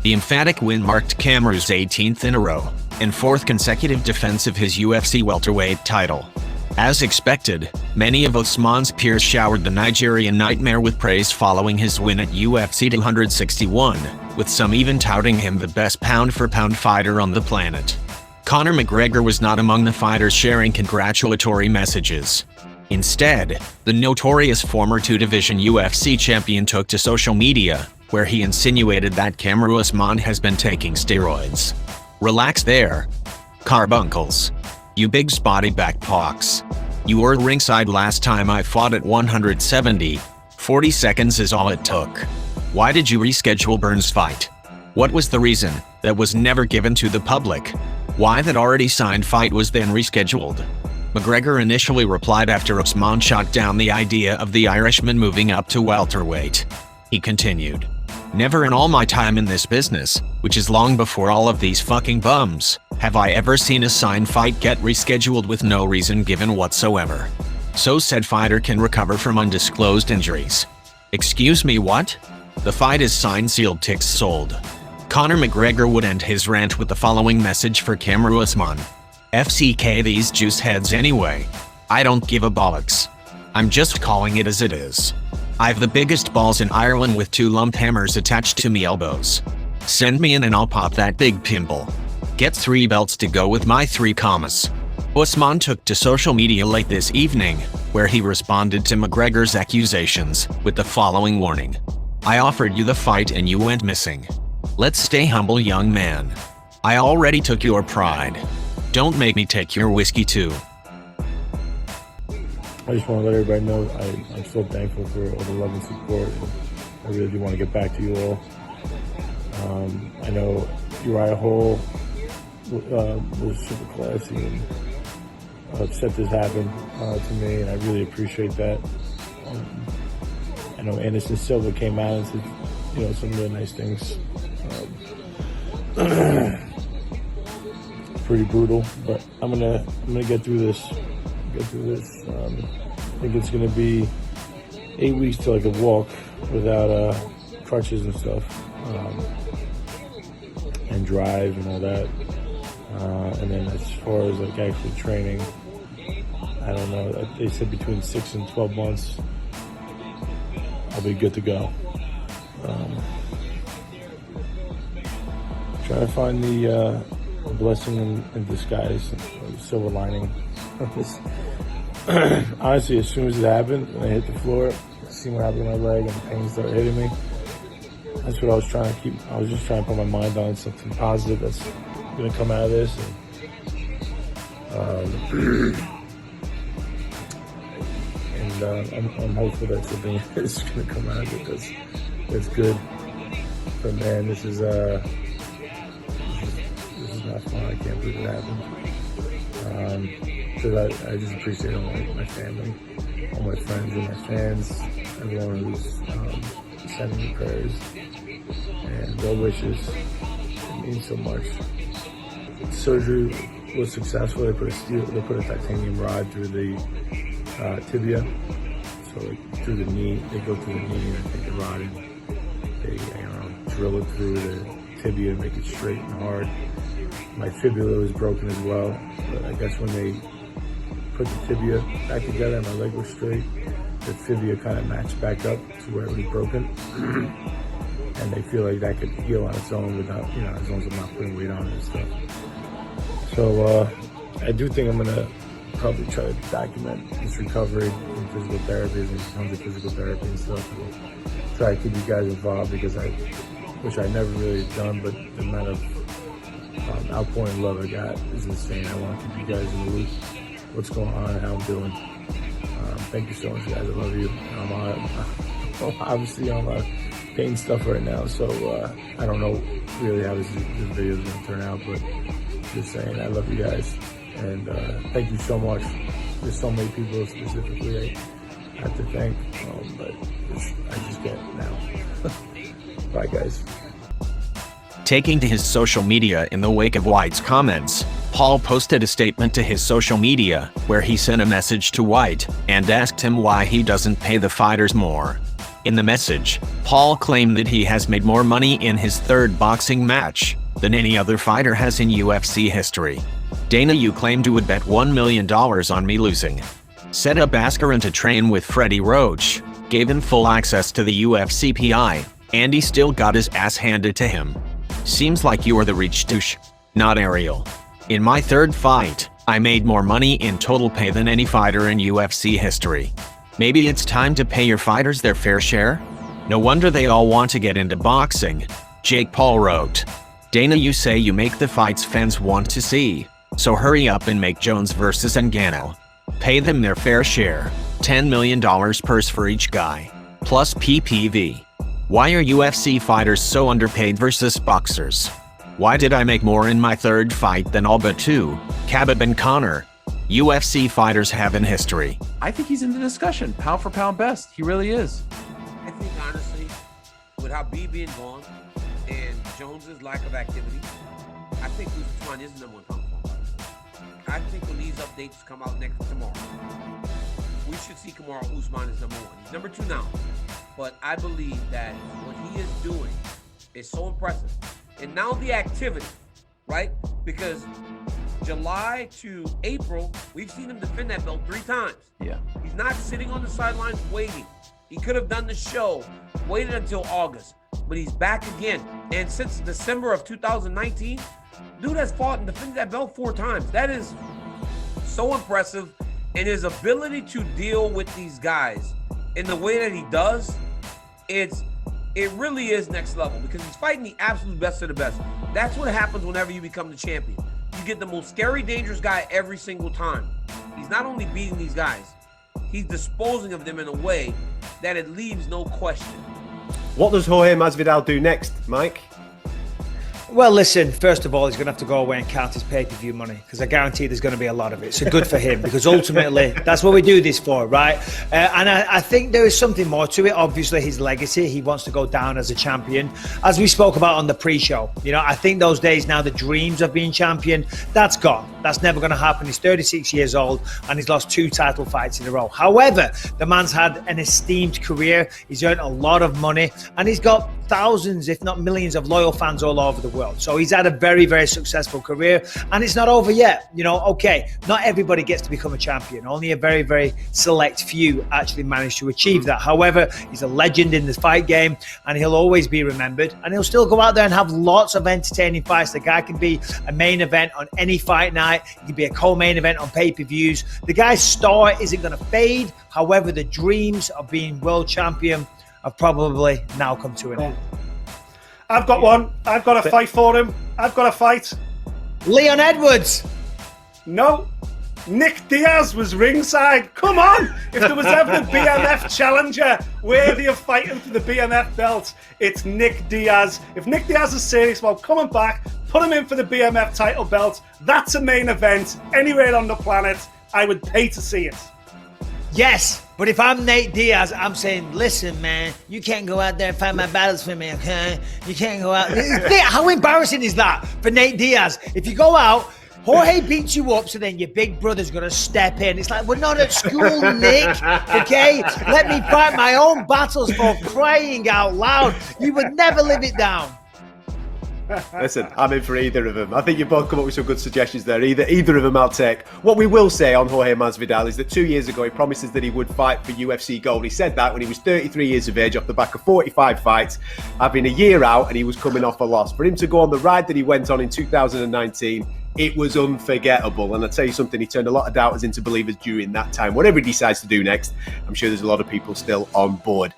The emphatic win marked Connor's 18th in a row and 4th consecutive defense of his UFC welterweight title. As expected, many of Usman's peers showered the Nigerian nightmare with praise following his win at UFC 261, with some even touting him the best pound-for-pound fighter on the planet. Conor McGregor was not among the fighters sharing congratulatory messages. Instead, the notorious former two-division UFC champion took to social media, where he insinuated that Kamaru Usman has been taking steroids. Relax there, carbuncles. You big spotty back pox. You were ringside last time I fought at 170. 40 seconds is all it took. Why did you reschedule Burns' fight? What was the reason that was never given to the public? Why that already signed fight was then rescheduled? McGregor initially replied after Usman shot down the idea of the Irishman moving up to welterweight. He continued, "Never in all my time in this business, which is long before all of these fucking bums, have I ever seen a signed fight get rescheduled with no reason given whatsoever. So said fighter can recover from undisclosed injuries." Excuse me, what? The fight is signed, sealed, ticks sold. Conor McGregor would end his rant with the following message for Kamaru Usman. "FCK these juice heads anyway. I don't give a bollocks. I'm just calling it as it is. I've the biggest balls in Ireland with 2 lump hammers attached to me elbows. Send me in and I'll pop that big pimple. Get 3 belts to go with my 3 commas." Usman took to social media late this evening, where he responded to McGregor's accusations with the following warning. "I offered you the fight and you went missing. Let's stay humble, young man. I already took your pride. Don't make me take your whiskey too." I just want to let everybody know I'm so thankful for all the love and support. I really do want to get back to you all. I know Uriah Hall was super classy and upset this happened to me, and I really appreciate that. I know Anderson Silva came out and said, some really nice things. Pretty brutal, but I'm gonna get through this. I think it's gonna be 8 weeks till I can walk without crutches and stuff, and drive and all that. And then as far as like actually training, I don't know. They said between 6 and 12 months, I'll be good to go. Trying to find the blessing in disguise, the silver lining. Honestly, as soon as it happened, when I hit the floor, seeing what happened to my leg and the pain started hitting me, that's what I was trying to keep. I was just trying to put my mind on something positive that's going to come out of this. I'm hopeful that something is going to come out of it that's good. But man, this is not fun. I can't believe it happened. Because I just appreciate all my family, all my friends and my fans, everyone who's sending me prayers and well wishes. It means so much. The surgery was successful. They put a titanium rod through the tibia, so through the knee. They go through the knee and take the rod and they drill it through the tibia, make it straight and hard. My fibula was broken as well, but I guess when they put the tibia back together and my leg was straight, the tibia kind of matched back up to where it was broken. And they feel like that could heal on its own without, as long as I'm not putting weight on it and stuff. So I do think I'm gonna probably try to document this recovery in physical therapy. There's tons of physical therapy and stuff. And try to keep you guys involved because which I never really done, but the amount of outpouring love I got is insane. I want to keep you guys in the loop. What's going on and how I'm doing. Thank you so much, guys. I love you. I'm obviously on pain stuff right now, so I don't know really how this video is going to turn out, but just saying I love you guys. And thank you so much. There's so many people specifically I have to thank, but I just can't now. Bye, guys. Taking to his social media in the wake of White's comments, Paul posted a statement to his social media where he sent a message to White and asked him why he doesn't pay the fighters more. In the message, Paul claimed that he has made more money in his third boxing match than any other fighter has in UFC history. Dana, you claimed you would bet $1 million on me losing. Set up Askren to train with Freddie Roach, gave him full access to the UFC PI, and he still got his ass handed to him. Seems like you are the reach douche, not Ariel. In my third fight, I made more money in total pay than any fighter in UFC history. Maybe it's time to pay your fighters their fair share? No wonder they all want to get into boxing, Jake Paul wrote. Dana, you say you make the fights fans want to see, so hurry up and make Jones versus Ngannou. Pay them their fair share, $10 million purse for each guy, plus PPV. Why are UFC fighters so underpaid versus boxers? Why did I make more in my third fight than all but two, Khabib and Conor, UFC fighters have in history? I think he's in the discussion, pound for pound best. He really is. I think honestly, with how B being gone and Jones's lack of activity, I think Usman is the number one pound for pound fighter. I think when these updates come out tomorrow, we should see tomorrow Usman is number one. He's number two now. But I believe that what he is doing is so impressive. And now the activity, right? Because July to April, we've seen him defend that belt 3 times. Yeah. He's not sitting on the sidelines waiting. He could have done the show, waited until August, but he's back again. And since December of 2019, dude has fought and defended that belt 4 times. That is so impressive. And his ability to deal with these guys in the way that he does, it really is next level because he's fighting the absolute best of the best. That's what happens whenever you become the champion. You get the most scary, dangerous guy every single time. He's not only beating these guys, he's disposing of them in a way that it leaves no question. What does Jorge Masvidal do next, Mike? Well, listen, first of all, he's going to have to go away and count his pay-per-view money because I guarantee there's going to be a lot of it. So good for him because ultimately that's what we do this for, right? And I think there is something more to it. Obviously, his legacy, he wants to go down as a champion. As we spoke about on the pre-show, I think those days now, the dreams of being champion, that's gone. That's never going to happen. He's 36 years old and he's lost 2 title fights in a row. However, the man's had an esteemed career. He's earned a lot of money and he's got thousands, if not millions, of loyal fans all over the world. So he's had a very, very successful career and it's not over yet. Okay, not everybody gets to become a champion. Only a very, very select few actually manage to achieve that. However, he's a legend in the fight game and he'll always be remembered and he'll still go out there and have lots of entertaining fights. The guy can be a main event on any fight night. He can be a co-main event on pay-per-views. The guy's star isn't going to fade. However, the dreams of being world champion have probably now come to an end. I've got one. I've got to fight for him. I've got to fight. Leon Edwards. No. Nick Diaz was ringside. Come on. If there was ever a BMF challenger worthy of fighting for the BMF belt, it's Nick Diaz. If Nick Diaz is serious about coming back, put him in for the BMF title belt. That's a main event anywhere on the planet. I would pay to see it. Yes, but if I'm Nate Diaz, I'm saying, listen, man, you can't go out there and fight my battles for me, okay? You can't go out. How embarrassing is that for Nate Diaz? If you go out, Jorge beats you up, so then your big brother's going to step in. It's like, we're not at school, Nick, okay? Let me fight my own battles for crying out loud. You would never live it down. Listen, I'm in for either of them. I think you both come up with some good suggestions there. Either of them I'll take. What we will say on Jorge Masvidal is that 2 years ago he promises that he would fight for UFC gold. He said that when he was 33 years of age off the back of 45 fights, having a year out, and he was coming off a loss. For him to go on the ride that he went on in 2019, it was unforgettable. And I'll tell you something, he turned a lot of doubters into believers during that time. Whatever he decides to do next, I'm sure there's a lot of people still on board.